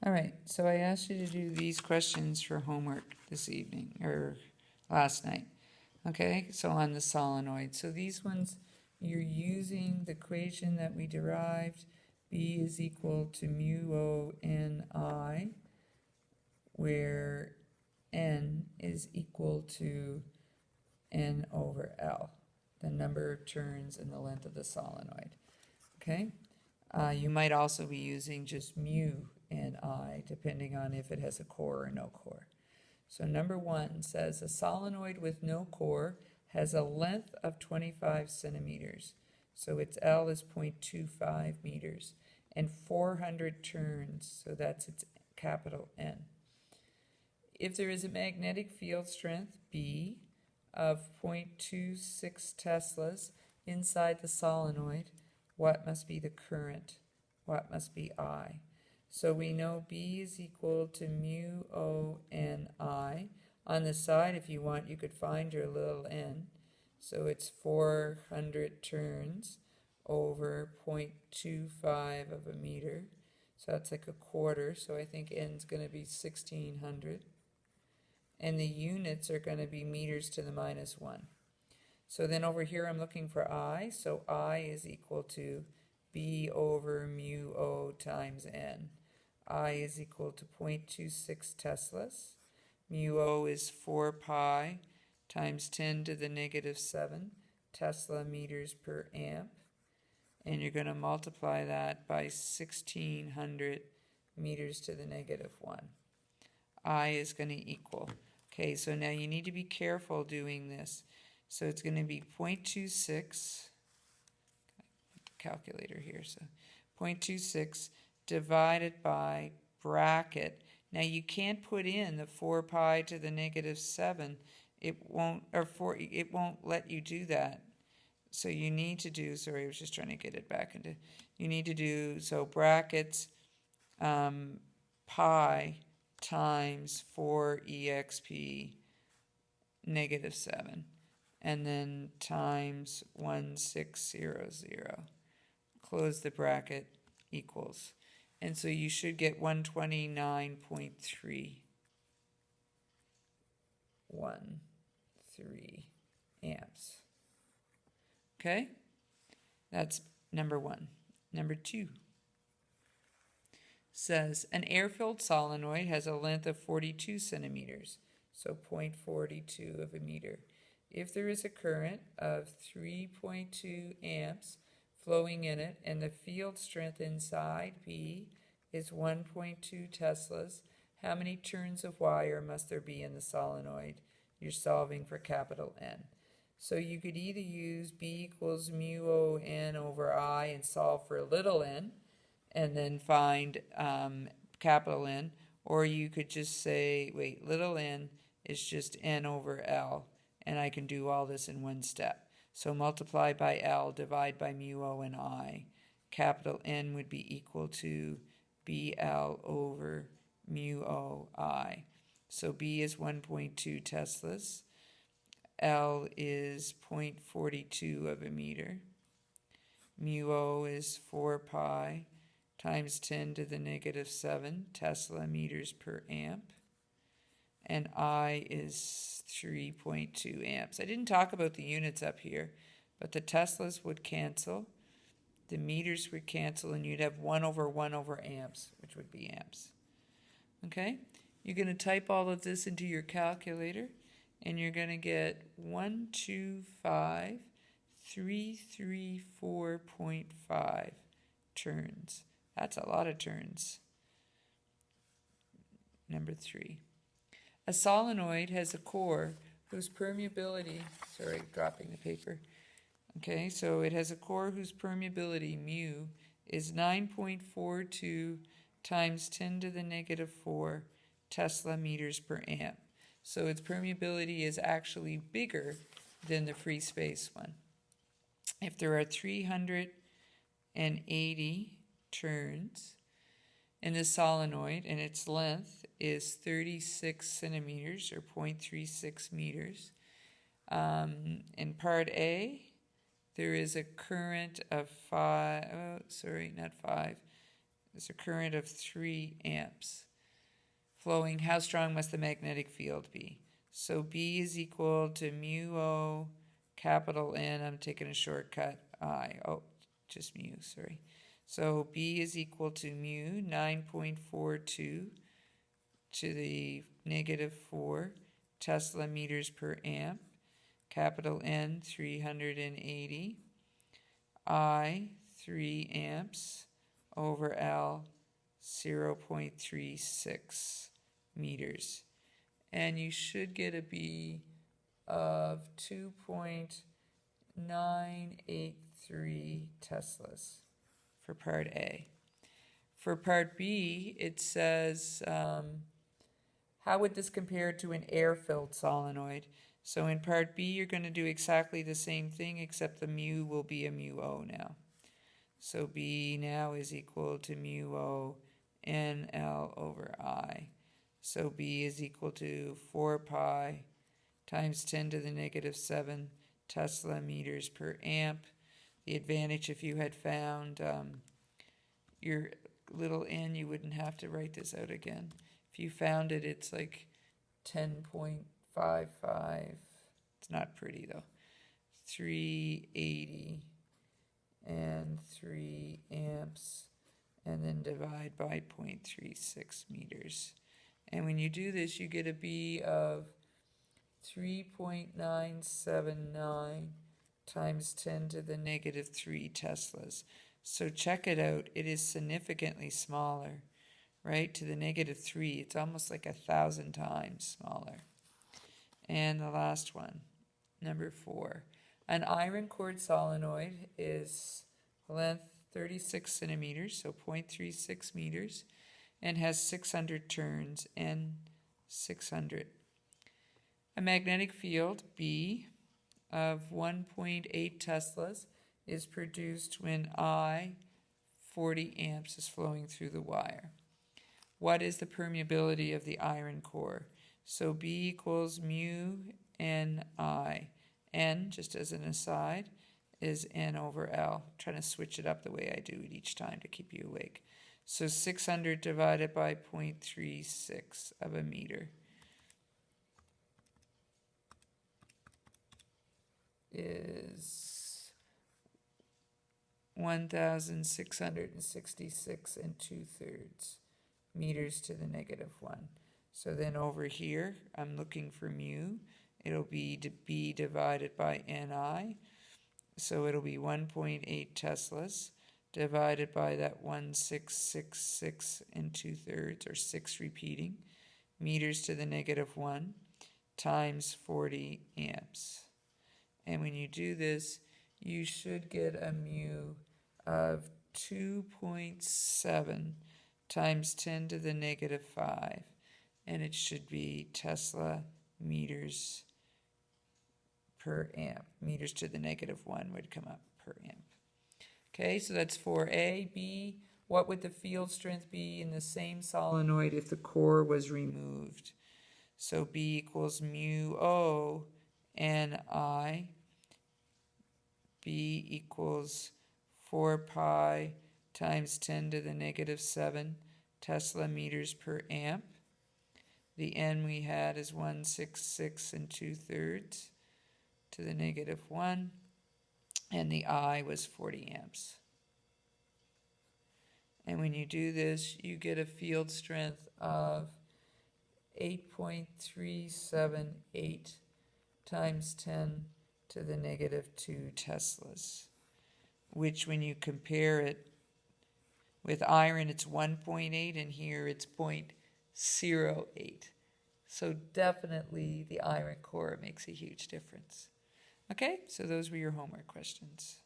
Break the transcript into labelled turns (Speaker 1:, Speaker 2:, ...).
Speaker 1: All right, so I asked you to do these questions for homework this evening, or last night. Okay, so on the solenoid. So these ones, you're using the equation that we derived, B is equal to mu O n I, where n is equal to n over L, the number of turns and the length of the solenoid. Okay, you might also be using just mu and I, depending on if it has a core or no core. So number one says a solenoid with no core has a length of 25 centimeters. So its L is 0.25 meters and 400 turns, so that's its capital N. If there is a magnetic field strength, B, of 0.26 teslas inside the solenoid, what must be the current? What must be I? So we know B is equal to mu O n I. On the side, if you want, you could find your little n. So it's 400 turns over 0.25 of a meter. So that's like a quarter. So I think n's going to be 1600. And the units are going to be meters to the minus 1. So then over here I'm looking for I. So I is equal to B over mu O times n. I is equal to 0.26 teslas. Mu O is 4 pi times 10 to the negative 7 Tesla meters per amp. And you're going to multiply that by 1600 meters to the negative 1. I is going to equal. Okay, so now you need to be careful doing this. So it's going to be 0.26, calculator here, so 0.26 divided by bracket. Now you can't put in the 4 pi to the negative 7. It won't let you do that. So you need to do, sorry, I was just trying to get it back into, you need to do, so brackets pi times 4 exp negative 7, and then times 1600, close the bracket, equals. And so you should get 129.313 amps. Okay, that's number one. Number two says an air-filled solenoid has a length of 42 centimeters, so 0.42 of a meter. If there is a current of 3.2 amps flowing in it and the field strength inside B is 1.2 teslas, how many turns of wire must there be in the solenoid? You're solving for capital N. So you could either use B equals mu O n over I and solve for little n, and then find capital N, or you could just say, wait, little n is just n over L, and I can do all this in one step. So multiply by L, divide by mu O and I. Capital N would be equal to BL over mu O I. So B is 1.2 teslas. L is 0.42 of a meter. Mu O is 4 pi times 10 to the negative 7 Tesla meters per amp. And I is 3.2 amps. I didn't talk about the units up here, but the Teslas would cancel, the meters would cancel, and you'd have 1 over amps, which would be amps. Okay? You're going to type all of this into your calculator, and you're going to get 125,334.5 turns. That's a lot of turns. Number 3. A solenoid has a core whose permeability, sorry, dropping the paper. Okay, so it has a core whose permeability, mu, is 9.42 times 10 to the negative 4 Tesla meters per amp. So its permeability is actually bigger than the free space one. If there are 380 turns in the solenoid and its length is 36 centimeters or 0.36 meters, in part A, there is a current of There's a current of 3 amps flowing. How strong must the magnetic field be? So B is equal to mu O, capital N, I'm taking a shortcut, I, oh, just mu, sorry. So B is equal to mu 9.42 to the negative 4 Tesla meters per amp, capital N 380, I 3 amps over L 0.36 meters. And you should get a B of 2.983 Teslas for part A. For part B, it says, how would this compare to an air-filled solenoid? So in part B, you're going to do exactly the same thing, except the mu will be a mu O now. So B now is equal to mu O NL over I. So B is equal to 4 pi times 10 to the negative 7 Tesla meters per amp. The advantage, if you had found your little n, you wouldn't have to write this out again. If you found it, it's like 10.55. It's not pretty though. 380 and 3 amps, and then divide by 0.36 meters. And when you do this, you get a B of 3.979 times 10 to the negative 3 Teslas. So check it out. It is significantly smaller, right? To the negative 3. It's almost like 1,000 times smaller. And the last one, number 4. An iron cord solenoid is length 36 centimeters, so 0.36 meters, and has 600 turns, and 600. A magnetic field, B, of 1.8 Teslas is produced when I, 40 amps, is flowing through the wire. What is the permeability of the iron core? So B equals mu Ni. N, just as an aside, is N over L. I'm trying to switch it up the way I do it each time to keep you awake. So 600 divided by 0.36 of a meter is 1,666 and 2/3 meters to the negative 1. So then over here, I'm looking for mu. It'll be B divided by Ni. So it'll be 1.8 Teslas divided by that 1,666 and 2/3, or 6 repeating, meters to the negative 1 times 40 amps. And when you do this, you should get a mu of 2.7 times 10 to the negative 5. And it should be Tesla meters per amp. Meters to the negative 1 would come up per amp. Okay, so that's 4A. B, what would the field strength be in the same solenoid if the core was removed? So B equals mu O Ni. B equals 4 pi times 10 to the negative 7 Tesla meters per amp. The N we had is 166 and 2/3 to the negative 1, and the I was 40 amps. And when you do this, you get a field strength of 8.378 times 10 to the negative 2 Teslas, which when you compare it with iron, it's 1.8, and here it's 0.08. So definitely the iron core makes a huge difference. Okay, so those were your homework questions.